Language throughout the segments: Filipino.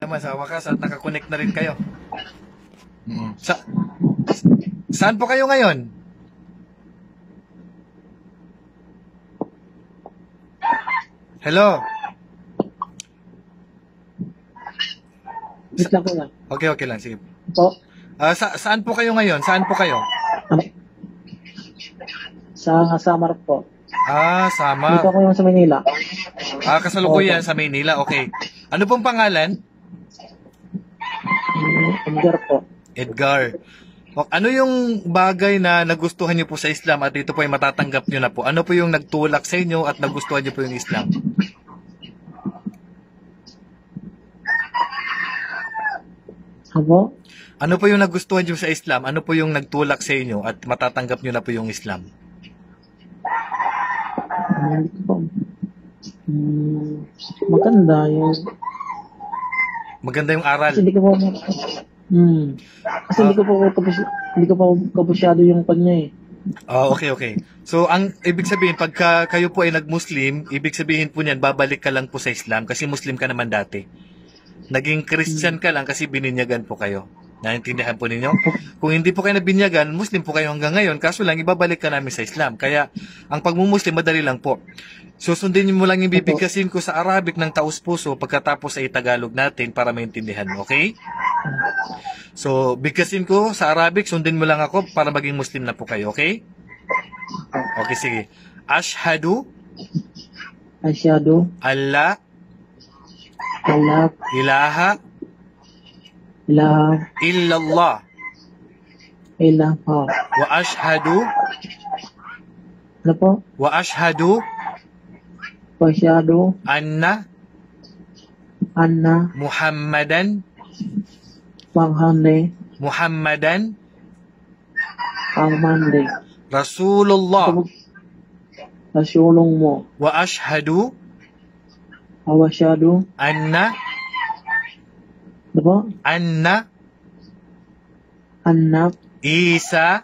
Naman sa wakas at nakakonect na rin kayo. Saan po kayo ngayon? Hello? Wait lang po lang. Okay lang. Sige. Po? Saan po kayo ngayon? Saan po kayo? Sa Samar po. Samar. Dito ako yung sa Manila. Kasalukuyan sa Maynila. Okay. Ano pong pangalan? Edgar po. Edgar. Ano yung bagay na nagustuhan niyo po sa Islam at ito po ay matatanggap niyo na po? Ano po yung nagtulak sa inyo at nagustuhan niyo po yung Islam? Ano? Ano po yung nagustuhan niyo sa Islam? Ano po yung nagtulak sa inyo at matatanggap niyo na po yung Islam? Maganda yung... Maganda yung aral. Kasi hindi ko po... Kasi hindi ko po kapusyado yung kanya eh. Okay. So, ang ibig sabihin, pagka kayo po ay nag-Muslim, ibig sabihin po niyan, babalik ka lang po sa Islam kasi Muslim ka naman dati. Naging Christian ka lang kasi bininyagan po kayo. Naintindihan po ninyo? Kung hindi po kayo nabinyagan, Muslim po kayo hanggang ngayon, kaso lang ibabalik ka namin sa Islam. Kaya, ang pagmumuslim, madali lang po. Susundin mo lang yung bibigkasin ko sa Arabic ng taus-puso pagkatapos ay Tagalog natin para maintindihan mo, okay? So, bigkasin ko sa Arabic, sundin mo lang ako para maging Muslim na po kayo, okay? Okay, sige. Ashhadu alla ilaha illallah wa ashhadu ano po? wa ashhadu anna Muhammadan Rasulullah mo wa ashhadu anna ano po? Anna Isa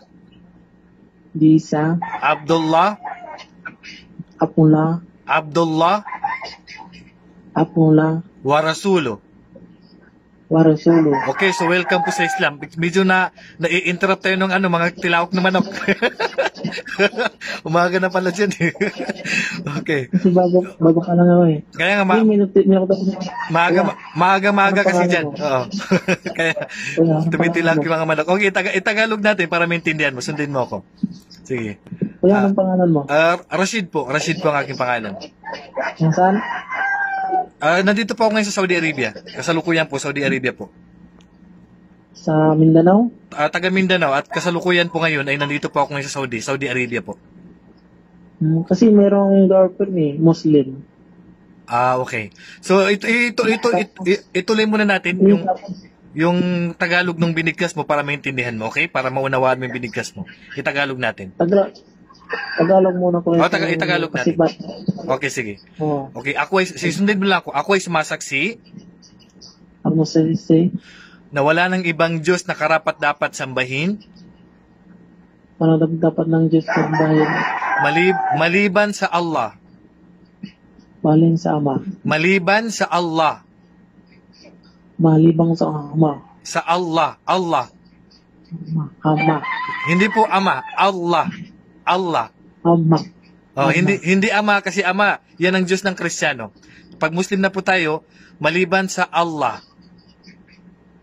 Abdullah wa rasuluh. Okay, so welcome po sa Islam. Medyo na-interrupt tayo ng mga tilawak na manok. Umaga na pala dyan eh. Okay. Kasi bago pa lang ako eh. Kaya nga, maaga kasi dyan. Oo. Kaya, tumitilawak yung mga manok. Okay, Tagalog natin para maintindihan mo. Sundin mo ako. Sige. Kuya, anong pangalan mo? Rashid po. Rashid po ang aking pangalan. Saan? Nandito po ako ngayon sa Saudi Arabia. Kasalukuyan po, Saudi Arabia po. Sa Mindanao? Taga Mindanao at kasalukuyan po ngayon ay nandito po ako ngayon sa Saudi Arabia po. Kasi merong girlfriend eh, Muslim. Okay. So ituloy muna natin yung Tagalog ng binigkas mo para maintindihan mo, okay? Para maunawaan mo yung binigkas mo. Itagalog natin. Tagalog muna ko. Tagalog natin. Okay, sige. Okay, sundin mo lang ako. Ako ay sumasaksi na wala ng ibang Diyos na karapat-dapat sambahin maliban sa Allah. Sa Allah. Hindi po Ama. Allah. Hindi Ama kasi Ama, yan ang Diyos ng Kristiyano. Pag Muslim na po tayo, maliban sa Allah.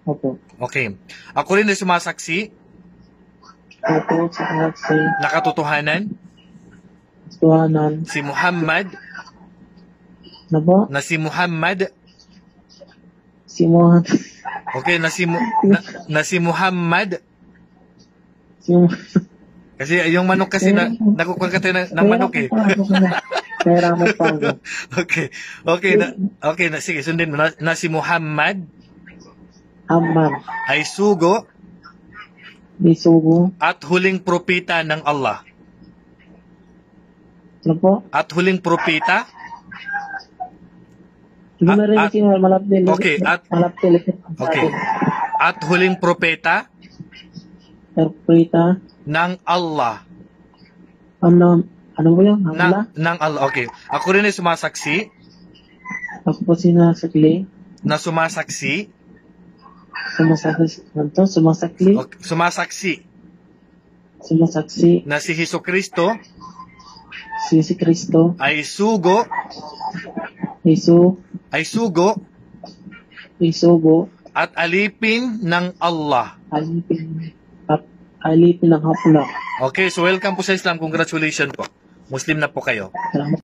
Opo. Okay. Ako rin ay sumasaksi na katotohanan si Muhammad Okay, na si Muhammad kasi yung manok kasi nakukuha ka tayo ng manok eh. Okay, sige, sundin mo na si Muhammad ay sugo at huling propeta ng Allah. Ano po? At huling propeta? Okay, at huling propeta ng Allah. Ano po yan? Ng Allah. Okay. Ako rin ay sumasaksi Ako po sinasakli na sumasaksi, sumasakli, sumasaksi, na si Hesukristo si Kristo, ay sugo, Isu, Isugo, at alipin ng Allah. alipin ng hapla. Okay, so welcome po sa Islam. Congratulations po. Muslim na po kayo. Salamat.